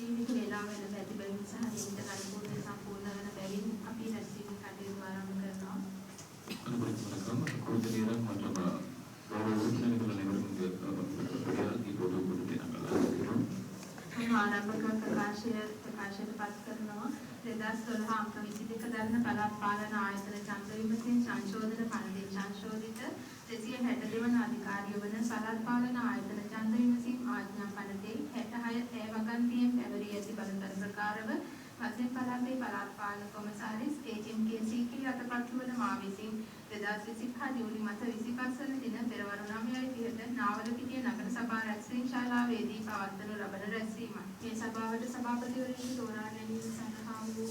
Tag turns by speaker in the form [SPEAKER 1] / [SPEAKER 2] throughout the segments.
[SPEAKER 1] සීමිත වේලාව වෙන පැතිබලින් සහ නිමිත කල්පෝදේ සම්පූර්ණ වන බැවින් අපි රැස්වීම කටයුතු ආරම්භ කරනවා. ආරම්භක ප්‍රකාශයට පත් කරනවා 2012 අංක 22 දරන පළාත් පාලන ආයතන ඡන්ද විමසීම් සංශෝධන පරිදි සංශෝධිත 262 වන අධිකාරිය වන පළාත් පාලන ආයතන ඡන්ද විමසීම් ආඥා පනතේ 66 ඒ වගන්තියෙන් පැවරී ඇති බලතල ප්‍රකාරව පස්සේ පළාතේ පළාත් පාලන කොමසාරිස් HMK සීකිලි අතපත් වන මා විසින් 2025 ජූලි මාස 25 වන දින පෙරවරු 9:30ට නාවලපිටිය නගර සභා රැස්වීම ශාලාවේදී පවත්වනු ලබන රැස්වීමයි. මේ සභාවට සභාපතිවරයෙකු තෝරා ගැනීම සඳහා වූ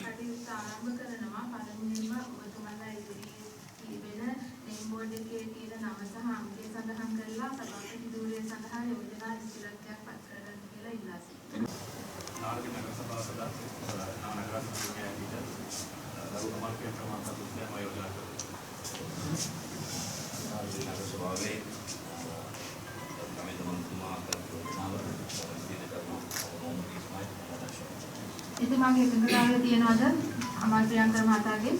[SPEAKER 1] කටයුතු ආරම්භ කරනවා. පළමුවෙන්ම ඔබතුමාලා ඉදිරියේ තිබෙන නෙම් බෝඩ් එකේ තියෙන නම සහ අංකය සඳහන් කරලා සභාපති ධූරය සඳහා යෝජනා ඉස්තිරත්වයක් පත් කරගන්න කියලා ඉල්ලා සිටිනවා.
[SPEAKER 2] නාරක නගර සභාව සදස්ය නගර සභාවේ ලඝු අමාත්‍ය ප්‍රමාණ සතුටම යෝජනා කරනවා. නගර සභාවේ
[SPEAKER 1] එතුමාගේ එකඟතාවය තියනවාද අමාත්‍යාංශ මහතාගේ?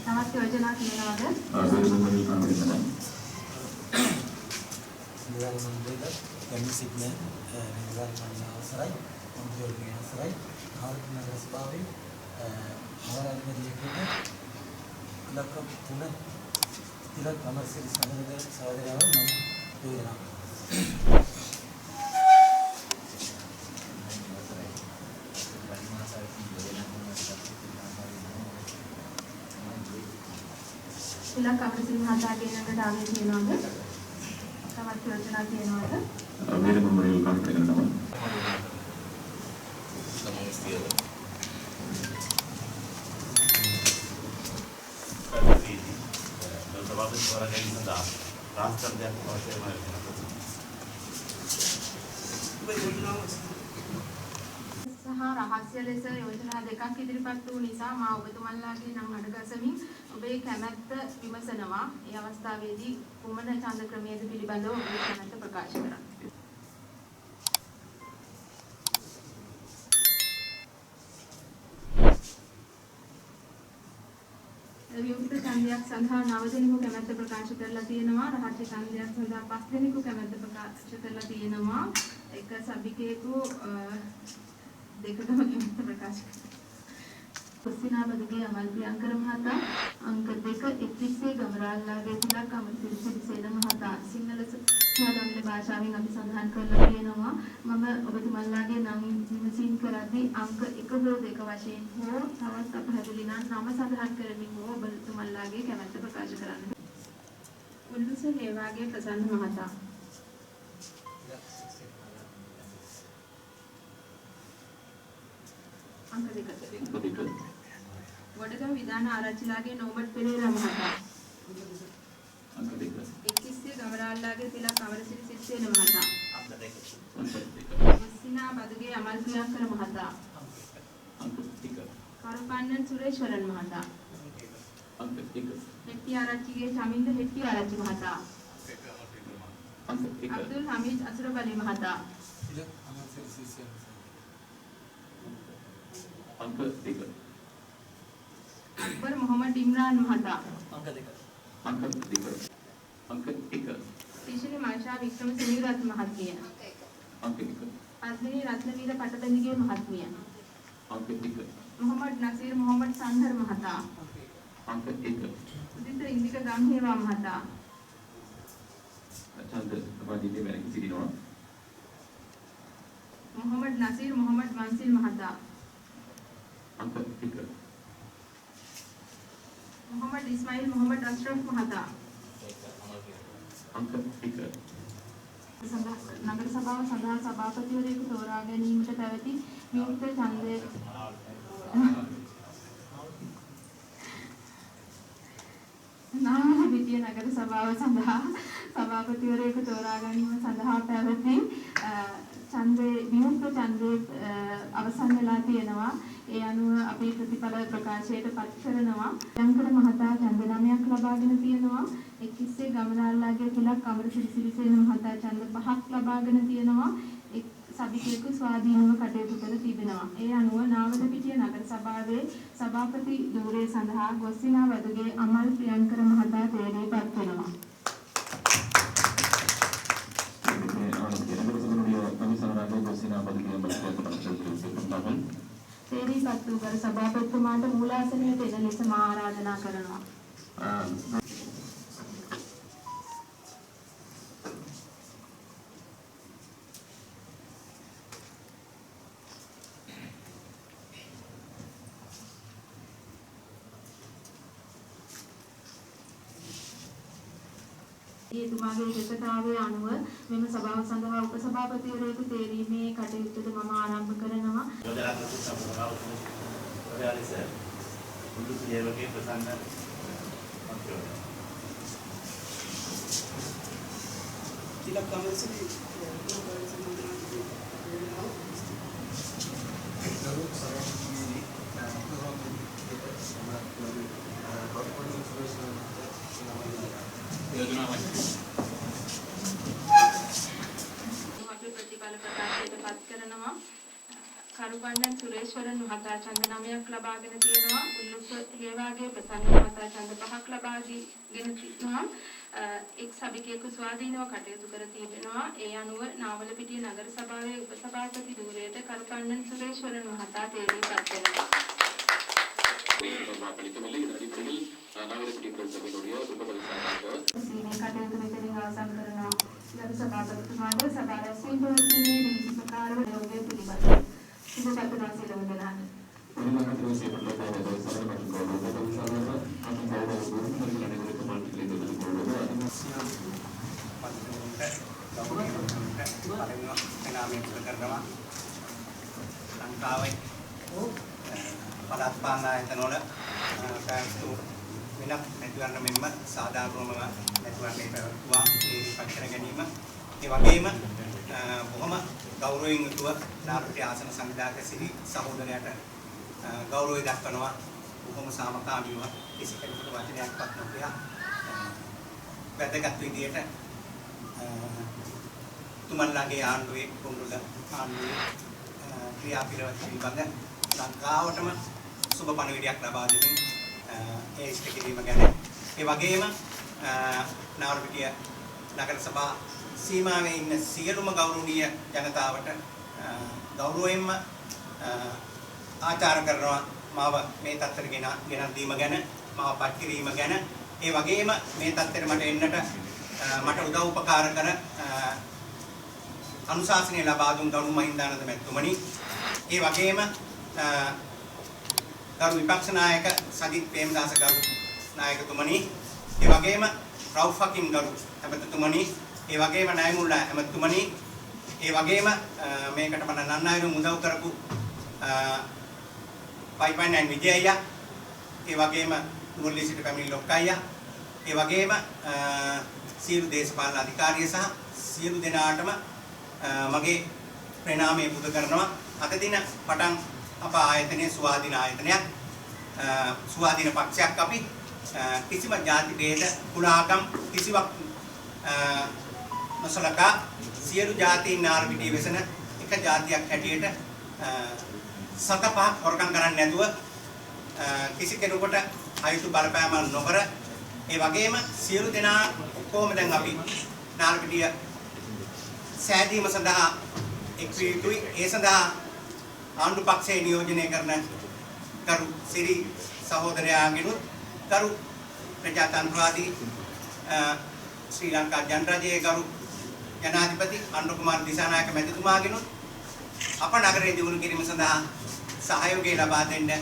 [SPEAKER 1] තවත් යෝජනා තියනවාද?
[SPEAKER 3] නිර්වාණ මණ්ඩලයට කැමි සිටින නිර්වාණ මණ්ඩල අවසරයි මන්ත්‍රීවරුන්ගේ අවසරයි ආරම්භ නගර සභාවේ ආරම්භයේදී ලක්ෂ 3 තිලක් අමරසිරි සහෝදරයව මම යෝජනා
[SPEAKER 1] තිලක් අමරසිරි මහතාගේ එකඟතාවය තියනවාද? තවත් යෝජනා තියනවාද?
[SPEAKER 4] मेरे मुंबई काम करना है
[SPEAKER 1] සහ රහස්‍ය ලෙස යෝජනා දෙකක් ඉදිරිපත් වූ නිසා මා ඔබතුමන්ලාගේ නම් අඩගසමින් ඔබේ කැමැත්ත විමසනවා. ඒ අවස්ථාවේදී කුමන ඡන්ද ක්‍රමයේද පිළිබඳව ඔබේ කැමැත්ත ප්‍රකාශ කරන්න. විමුක්ත ඡන්දයක් සඳහා 9 දෙනෙකු කැමැත්ත ප්‍රකාශ කරලා තියෙනවා. රහස්‍ය ඡන්දයක් සඳහා 5 දෙනෙකු කැමැත්ත ප්‍රකාශ කරලා තියෙනවා. එක සභිකයෙකු දෙකටම කැමැත්ත ප්‍රකාශ කරනවා. කුසිනාබදුගේ අමල් ප්‍රියංකර මහතා අංක 2 31 ගමරාල්ලාගේ තිලක් අමරසිරි සිරිසේන මහතා සිංහල සාධාරණ භාෂාවෙන් අපි සඳහන් කරලා තියෙනවා. මම ඔබතුමන්ලාගේ නම් විමසීම් කරද්දී අංක 1 හෝ 2 වශයෙන් හෝ තවත් අපහැදිලි නම් නම සඳහන් කරමින් හෝ ඔබතුමන්ලාගේ කැමැත්ත ප්‍රකාශ කරන්න. උල්ලුස හේවාගේ ප්‍රසන්න මහතා අංක 2 වඩගම විධාන ආරච්චිලාගේ නෝමඩ් පෙරේරා මහතා
[SPEAKER 4] अंक देख
[SPEAKER 1] එක්කිස්සේ ගමරාල්ලාගේ තිලක් අමරසිරි සිරිසේන මහතා
[SPEAKER 2] අංක 2
[SPEAKER 1] මුස්සිනා බදුගේ අමල් ප්‍රියංකර මහතා
[SPEAKER 4] अंक 1
[SPEAKER 1] කරපන්නන් සුරේෂ්වරන් මහතා
[SPEAKER 4] अंक 1
[SPEAKER 1] හෙට්ටි ආරච්චිගේ චමින්ද හෙට්ටි ආරච්චි මහතා
[SPEAKER 4] अंक 1
[SPEAKER 1] අබ්දුල් හමීද් අසුරබලි මහතා
[SPEAKER 3] තිලක් අමරසිරි සිරිසේන
[SPEAKER 4] अंक 1
[SPEAKER 1] අක්බර් මොහමඩ් ඉම්රාන් මහතා
[SPEAKER 3] अंक 2
[SPEAKER 4] अंक 2 अंक 1
[SPEAKER 1] ශිෂ්‍යනි මාෂා වික්‍රම සිනිරත් මහත්මිය
[SPEAKER 4] अंक 1
[SPEAKER 1] පස්වෙනි රත්නවීර පටබැඳිගේ මහත්මිය
[SPEAKER 4] अंक 1
[SPEAKER 1] මොහමඩ් නසීර් මොහමඩ් සංහර් මහතා
[SPEAKER 4] अंक 1
[SPEAKER 1] උදිත ඉන්දික ගම්හේවා මහතා
[SPEAKER 4] ඡන්ද සභාපතිගේ වැඩ සිටිනවා
[SPEAKER 1] මොහමඩ් නසීර් මොහමඩ් මන්සිල් මහතා
[SPEAKER 4] अंक 1
[SPEAKER 1] මොහමඩ් ඉස්මායිල් මොහමඩ් අස්රෆ් මහතා
[SPEAKER 4] अंक 1
[SPEAKER 1] නගර සභාව සඳහා සභාපතිවරයෙකු තෝරා ගැනීමට පැවති විමුක්ත ඡන්දයේ නාමපිටිය නගර සභාව සඳහා සභාපතිවරයෙකු තෝරා ගැනීම සඳහා පැවති ඡන්දේ විමුක්ත ඡන්දේ අවසන් වෙලා තියෙනවා. ඒ අනුව අපි ප්‍රතිඵල ප්‍රකාශයට පත් කරනවා. ලංකර මහතා ඡන්ද 9ක් ලබාගෙන තියෙනවා. එක්කිස්සේ ගමනාල්ලාගේ තිලක් අමරසිරි සිරිසේන මහතා ඡන්ද 5ක් ලබාගෙන තියෙනවා. එක් සභිකයෙකු ස්වාධීනව කටයුතු කර තිබෙනවා. ඒ අනුව නාවලපිටිය නගර සභාවේ සභාපති ධූරය සඳහා ගොස්සිනා වදුගේ අමල් ප්‍රියංකර මහතා තේරීපත් වෙනවා. තේරීපත් වූ කර සභාපතිතුමාට මූලාසනයට එන ලෙස මා ආරාධනා කරනවා. එතුමාගේ විශේෂතාවය අනුව මෙම සභාව සඳහා උපසභාපතිවරයෙකු තේරීමේ කටයුත්තද මම ආරම්භ කරනවා.
[SPEAKER 2] යෝජනාත්මක සභාව ප්‍රයාලිස මුළු සේවකේ ප්‍රසන්න මන්ත්‍රය.
[SPEAKER 5] තිලක් අමරසිරි
[SPEAKER 1] අපි ප්‍රතිඵල ප්‍රකාශයට පත් කරනවා. කරුබණ්ඩන් සුරේශ්වරන් මහතා ඡන්ද 9ක් ලබාගෙන තියෙනවා. උල්ලුප්ප හේවාගේ ප්‍රසන්න මහතා ඡන්ද 5ක් ලබාගෙන තියෙනවා. එක් සභිකයෙකු ස්වාධීනව කටයුතු කර තිබෙනවා. ඒ අනුව නාවලපිටිය නගර සභාවේ උපසභාපති ධූරයට කරුබණ්ඩන් සුරේශ්වරන් මහතා තේරීපත් වෙනවා. කටයුතු මෙතනින් අවසන් කරනවා. ගරු සභාපතිතුමාට සභාව රැස්වීම පවතින්නේ නීති ප්‍රකාරව යෝග්‍ය පිළිබඳව. සිදු සතුටක් සිදු වෙනවා.
[SPEAKER 5] ලංකාවේ පළාත් පාලන ආයතනවල පැවැත්වූ වෙනත් නැතිවරණ මෙන්ම සාධාරණවම නැතිවරණේ පැවැත්වුවා මේ පක්ෂර ගැනීම. ඒ වගේම බොහොම ගෞරවයෙන් යුතුව නාරටි ආසන සංවිධායක සිරි සහෝදරයාට ගෞරවය දක්වනවා. බොහොම සාමකාමීව කිසි කෙනෙකුට වචනයක්වත් නොකිය වැදගත් විදියට තුමන්ලාගේ ආණ්ඩුවේ කුඹුර ආණ්ඩුවේ ක්‍රියාපිළිවෙල පිළිබඳ ලංකාවටම සුබ පණිවිඩයක් ලබා දෙමින් ඒ ඉෂ්ට කිරීම ගැන ඒ වගේම නාවලපිටිය නගර සභා සීමාවේ ඉන්න සියලුම ගෞරවනීය ජනතාවට ගෞරවයෙන්ම ආචාර කරනවා මාව මේ තත්ත්වයට ගෙනත් දීම ගැන මාව පත් කිරීම ගැන ඒ වගේම මේ තත්ත්වයට මට එන්නට මට උදව් උපකාර කර අනුශාසනය ලබා දුන් ගරු මහින්දානන්ද මැතිතුමනි ඒ වගේම ගරු විපක්ෂ නායක සජිත් ප්‍රේමදාස ගරු නායකතුමනි ඒ වගේම රවුෆ් හකිම් ගරු ඇමතිතුමනි ඒ වගේම නයමුල්ලා ඇමතිතුමනි ඒ වගේම මේකට මම නන්නයිරු උදව් කරපු පයිපයින් විජය අයියා ඒ වගේම මුල්ලි සිට පැමිණි ලොක්ක අයියා ඒ වගේම සියලු දේශපාලන අධිකාරිය සහ සියලු දෙනාටම මගේ ප්‍රණාමය පුද කරනවා. අද දින පටන් අප ආයතනයේ ස්වාධීන ආයතනයක් ස්වාධීන පක්ෂයක් අපි කිසිම ಜಾති ભેද කුලාගම් කිසිවක් නොසලකා සියලු ಜಾතීන් නාරපිටිය වෙසෙන එක ಜಾතියක් හැටියට සතපහ හොරකම් කරන්නේ නැතුව කිසි කෙනෙකුට අයුතු බලපෑමක් නොකර ඒ වගේම සියලු දෙනා කොහොම දැන් අපි නාරපිටිය සෑදීම සඳහා එක් විය යුතුයි. ඒ සඳහා ආණ්ඩු පක්ෂයේ නියෝජනය කරන ගරු සිරි සහෝදරයාගෙනුත් ගරු ප්‍රජාතන්ත්‍රවාදී ශ්‍රී ලංකා ජනරජයේ ගරු ජනාධිපති අනුර කුමාර දිසානායක මැතිතුමාගෙනුත් අප නගරයේ දියුණු කිරීම සඳහා සහයෝගය ලබා දෙන්න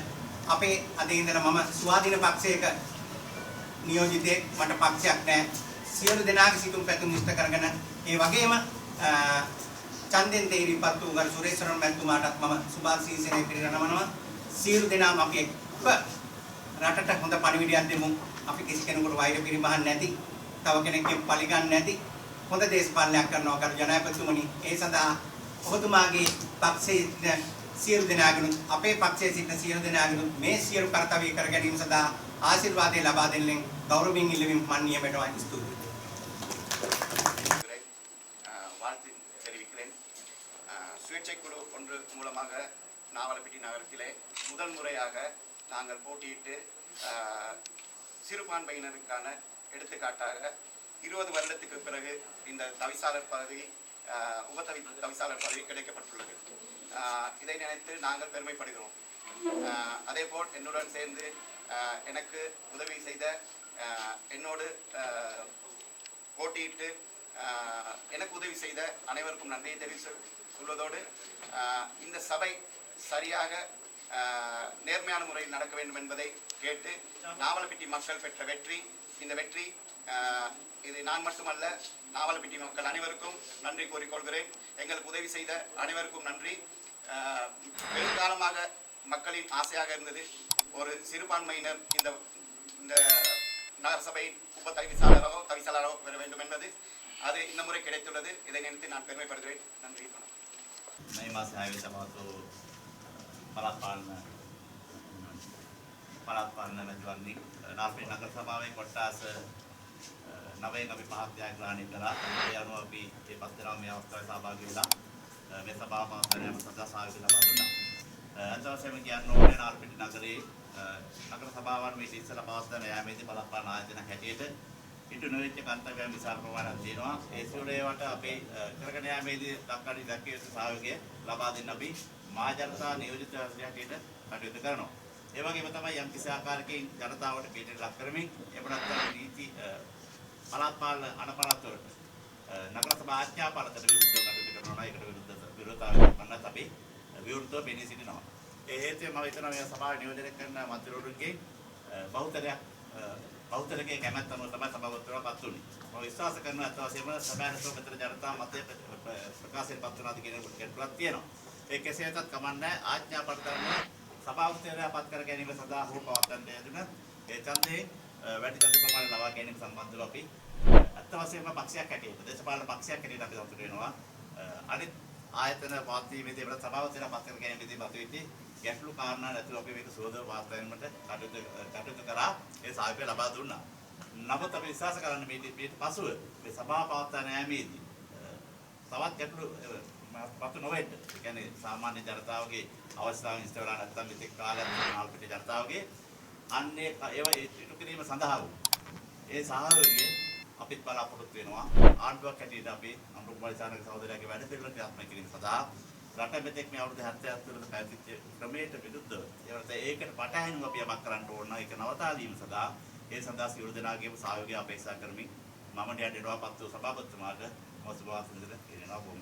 [SPEAKER 5] අපේ අද ඉඳලා මම ස්වාධීන පක්ෂයක නියෝජිතයෙක් මට පක්ෂයක් නැහැ. සියලු දෙනාගේ සිතුම් පැතුම් ඉෂ්ට කරගෙන ඒ වගේම චන්දෙන් තේරීපත් වූ ගරු සුරේශ්වරන් මැතිතුමාටත් මම සුභාශීසනය පිරිනමනවා. සියලු දෙනාම අපි එක්ව රටට හොඳ පණිවිඩයක් දෙමු. අපි කිසි කෙනෙකුට වෛර පිරිමහන් නැති තව කෙනෙක්ගෙන් පරිගන්නේ නැති හොඳ දේශපාලනයක් කරනවා කරු ජනාධිපතිතුමනි. ඒ සඳහා ඔබතුමාගේ පක්ෂයේ සියලු දෙනාගෙන අපේ පක්ෂයේ සිටින සියලු දෙනාගෙන මේ සියලු කර්තව්‍ය කර ගැනීම සඳහා ආශිර්වාදය ලබා දෙන්න ගෞරවයෙන් ඉල්ලමින් මන් නියමයට ස්තුතියි.
[SPEAKER 6] வாழ்த்து தெரிவிக்கிறேன். சுயேட்சை குழு ஒன்று மூலமாக நாவலப்பிட்டி நகரத்திலே முதல் முறையாக நாங்கள் போட்டியிட்டு சிறுபான்மையினருக்கான எடுத்துக்காட்டாக 20 வருடத்துக்கு பிறகு இந்த தவிசாளர் பதவி தவிசாளர் பதவி கிடைக்கப்பட்டுள்ளது. இதை நினைத்து நாங்கள் பெருமைப்படுகிறோம். அதேபோல் என்னுடன் சேர்ந்து எனக்கு உதவி செய்த என்னோடு போட்டியிட்டு எனக்கு உதவி செய்த அனைவருக்கும் நன்றியை சொல்வதோடு இந்த சபை சரியாக நேர்மையான முறையில் நடக்க வேண்டும் என்பதை கேட்டு நாவலப்பிட்டி மக்கள் பெற்ற வெற்றி இந்த வெற்றி இது நான் மட்டுமல்ல நாவலப்பிட்டி மக்கள் அனைவருக்கும் நன்றி கூறிக்கொள்கிறேன். எங்களுக்கு உதவி செய்த அனைவருக்கும் நன்றி. பெருங்காலமாக மக்களின் ஆசையாக இருந்தது ஒரு சிறுபான்மையினர் இந்த நகரசபையின் தவிசாளரோ பெற வேண்டும் என்பது அது இந்த முறை கிடைத்துள்ளது. இதை நினைத்து நான் பெருமைப்படுகிறேன். நன்றி.
[SPEAKER 2] මේ මාසේ 6 වෙනිදා පවතු පළාත් පාලන මැතිවරණේ නාස්පිට නගර සභාවේ කොට්ටාස 9න් අපි පහක් ජයග්‍රහණය කළා. ඒ අනුව අපි මේ පස් දෙනා මේ අවස්ථාවේ සහභාගී වෙලා මේ සභාව පවත්වන්න සදා සහයෝගය ලබා දුන්නා. අද වශයෙන් කියන්න ඕනේ නාස්පිට නගරේ නගර සභාවන් මේ ඉස්සර පවත්වන යාමේදී පළාත් පාලන ආයතන හැටියට ඉටු නොවෙච්ච කර්තව්‍යයන් විශාල ප්‍රමාණයක් තියෙනවා. ඒ සියලුවට අපි කරගෙන යාමේදී දක්වන ඉලක්කයේ සහයෝගය ලබා දෙන්න අපි මහජනතා නියෝජිත හැටියට කටයුතු කරනවා. ඒ වගේම තමයි යම් කිසි ආකාරයකින් ජනතාවට පිළිතුරු ලක් කරමින් එහෙම නැත්නම් නීති පළාත් පාලන අනපනත්වලට නගර සභා ආඥා පාලකට විරුද්ධව කටයුතු කරනවා නම් ඒකට විරෝධතාවයක් වන්නත් අපි විවෘතව පෙනී සිටිනවා. ඒ හේතුවෙන් මම හිතනවා මේ සභාව නියෝජනය කරන මන්ත්‍රීවරුන්ගේ බෞද්ධලගේ කැමැත්ත අනුව තමයි සභාපතිවරයා පත් වුනේ. මම විශ්වාස කරනවා අත් වශයෙන්ම සභාවේ මෙතන ජනතා මතය ප්‍රකාශයෙන් පත් වුණාද කියන කෙටුවක් තියෙනවා. ඒ කෙසේ වෙතත් කමන්නේ ආඥා පරිතරම සභාපතිවරයා පත් කර ගැනීම සඳහා හෝ පවත්වන්න යෙදුන ඒ ඡන්දේ වැඩි ඡන්ද ප්‍රමාණය ලබා ගැනීම සම්බන්ධව අපි අත් වශයෙන්ම පක්ෂයක් හැටියට දේශපාලන පක්ෂයක් හැටියට අපි සතුටු වෙනවා. අනිත් ආයතන පවත්වීමේදී අපේ සභාපතිවරයා පත් කර ගැනීමේදී මතුවෙච්ච ගැටලු කාරණා නැතුව අපි මේක සුවදව පවත්වන්නට කටයුතු කරා. ඒ සහයෝගය ලබා දුන්නා. නමුත් අපි විශ්වාස කරන්නේ මේ පසුව මේ සභාව පවත්වන යාමේදී තවත් ගැටලු පතු නොවෙන්න. ඒ කියන්නේ සාමාන්‍ය ජනතාවගේ අවස්ථාවන් ඉස්ත වෙලා නැත්නම් මෙතෙක් කාලයක් නාල්පිට ජනතාවගේ අන්නේ ඒවා ඉටු කිරීම සඳහා වූ ඒ සහයෝගය අපිත් බලාපොරොත්තු වෙනවා. ආණ්ඩුවක් හැටියට අපි අනුරුප්පරිසාරක සහෝදරයාගේ වැඩ පිළිවෙලට ක්‍රියාත්මක කිරීම සඳහා රට මෙතෙක් මේ අවුරුදු 70ක් තුළ පැවතිච්ච ක්‍රමයට විරුද්ධව ඒකට පටහැනිව අපි යමක් කරන්න ඕන ඒක නවතා දීම සඳහා ඒ සඳහා සියලු දෙනාගේම සහයෝගය අපේක්ෂා කරමින් මම නියඬනවා පත් වූ සභාපතිතුමාට මොස්බවාස ඉදිරියට කියනවා බොහොම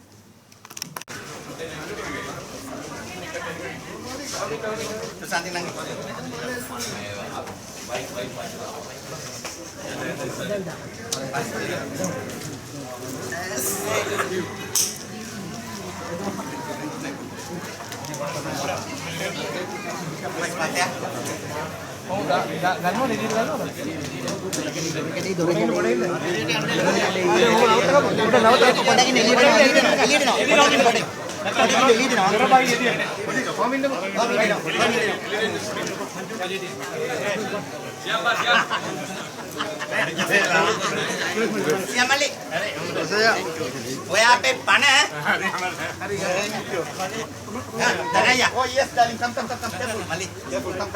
[SPEAKER 5] Siamali. Oya pe pana. Daraya. Oh yes darling, come. Mali. Come.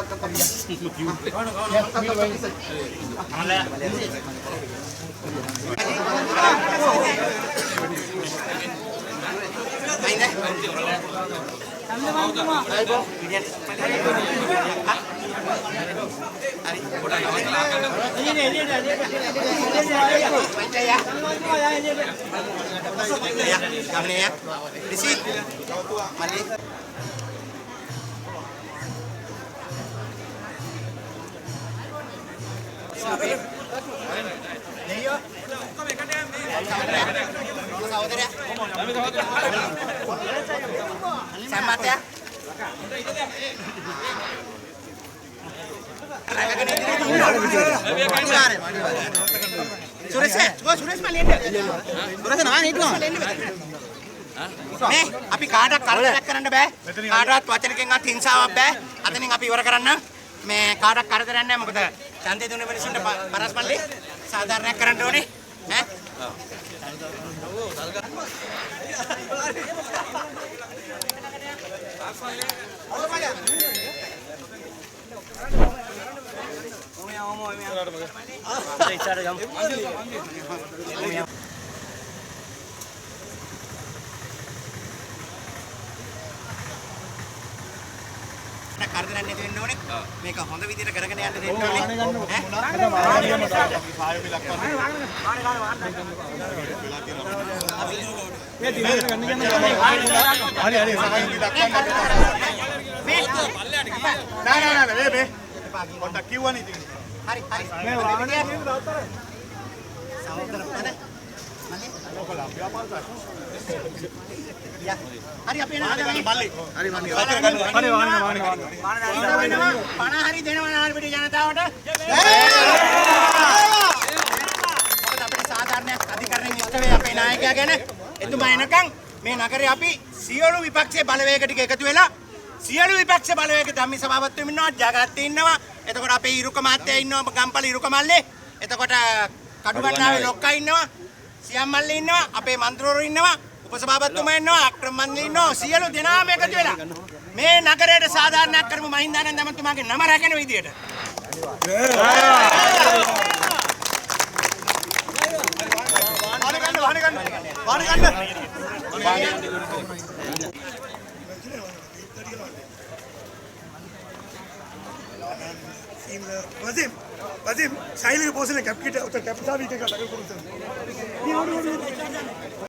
[SPEAKER 5] Selamat ya. Suresh මල්ලි එන්න. සුරේෂ් නා හිටුවා. මේ අපි කාටවත් කරදරයක් කරන්න බෑ. කාටවත් වචනකින්වත් හිංසාවක් බෑ. අතනින් අපි ඉවර කරන්න. මේ කාටවත් කරදරයක් නැහැ. මොකද ඡන්දේ දුන්න මිනිස්සුන්ට පරස් මල්ලි සාධාරණයක් කරන්න ඕනේ. ඈ කරදරයක් නැති වෙන්න ඕනේ. මේක හොඳ විදිහට කරගෙන යන්න දෙන්න ඕනේ.
[SPEAKER 2] පොඩ්ඩක් කිව්වනේ ඉතින්.
[SPEAKER 5] හරි.
[SPEAKER 2] මේ වාහනේ
[SPEAKER 5] සමෝදර පද. මල්ලි.
[SPEAKER 2] ඔකලා ව්‍යාපාරයි.
[SPEAKER 5] හරි අපි එනවා මල්ලි.
[SPEAKER 2] හරි මල්ලි. හරි වාහනේ
[SPEAKER 5] 50 හරි දෙනවා නාරපිටිය ජනතාවට. මොකද අපිට සාධාරණයක් අධිකරණයෙන් ඉෂ්ට වේ අපේ නායකයා ගැන. එතුමා එනකන් මේ නගරේ අපි සියලු විපක්ෂයේ බලවේග ටික එකතු වෙලා සියලු විපක්ෂ බලවේග ධම්මි සභාපතිතුමා ඉන්නවා, ජගත් ඉන්නවා. එතකොට අපේ ඉරුක මහත්තයා ඉන්නවා, ගම්පල ඉරුක මල්ලේ. එතකොට කඩුබන්නාවේ ලොක්කා ඉන්නවා, සියම් මල්ලේ ඉන්නවා, අපේ මන්ත්‍රවරු ඉන්නවා, උපසභාපතිතුමා ඉන්නවා, අක්‍රම මන්ත්‍රී ඉන්නවා. සියලු දෙනාම එකතු වෙලා මේ නගරයට සාධාරණයක් කරමු මහින්දානන්ද ඇමතුමාගේ නම රැකෙන විදියට.
[SPEAKER 7] Vadim, silent person, captain, captain,